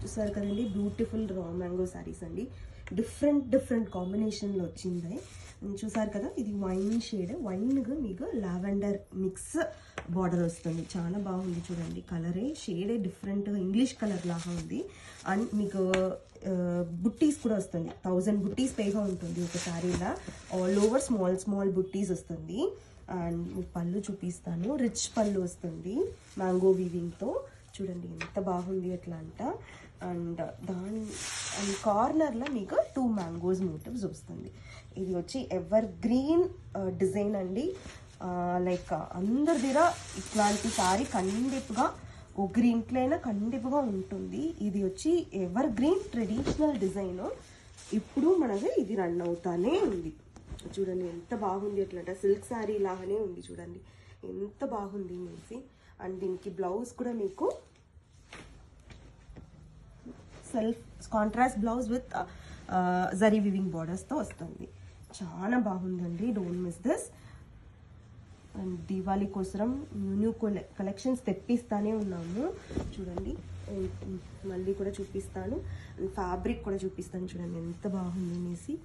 చూసారు కదండి, beautiful raw mango saris అండి. డిఫరెంట్ కాంబినేషన్లో వచ్చింది. చూసారు కదా, ఇది వైన్ షేడ్, వైన్ మీకు లావెండర్ మిక్స్ బార్డర్ వస్తుంది. చాలా బాగుంది చూడండి. కలరే షేడే డిఫరెంట్గా ఇంగ్లీష్ కలర్ లాగా ఉంది. అండ్ మీకు బుట్టీస్ కూడా వస్తుంది. 1000 బుట్టీస్ పైగా ఉంటుంది ఒక శారీలా. ఆల్ ఓవర్ స్మాల్ బుట్టీస్ వస్తుంది. అండ్ మీకు పళ్ళు చూపిస్తాను. రిచ్ పళ్ళు వస్తుంది మ్యాంగో వీవింగ్తో. చూడండి ఎంత బాగుంది అట్లా అంట. అండ్ కార్నర్లో మీకు 2 మ్యాంగోస్ మోటివ్స్ వస్తుంది. ఇది వచ్చి ఎవర్ గ్రీన్ డిజైన్ అండి. లైక్ అందరి దగ్గర ఇట్లాంటి సారీ కండిపుగా ఒకరింట్లైనా కండిపుగా ఉంటుంది. ఇది వచ్చి ఎవర్ గ్రీన్ ట్రెడిషనల్ డిజైన్. ఇప్పుడు మనకి ఇది రన్ అవుతానే ఉంది. చూడండి ఎంత బాగుంది అట్లంట. సిల్క్ శారీ లాగానే ఉంది చూడండి ఎంత బాగుంది అనేసి. అండ్ దీనికి బ్లౌజ్ కూడా మీకు self contrast blouse with zari weaving బార్డర్స్తో వస్తుంది. చాలా బాగుందండి. Don't miss this. And Diwali కోసం న్యూ కలెక్షన్స్ తెప్పిస్తానే ఉన్నాము. చూడండి మళ్ళీ కూడా చూపిస్తాను. ఫ్యాబ్రిక్ కూడా చూపిస్తాను. చూడండి ఎంత బాగుంది అనేసి.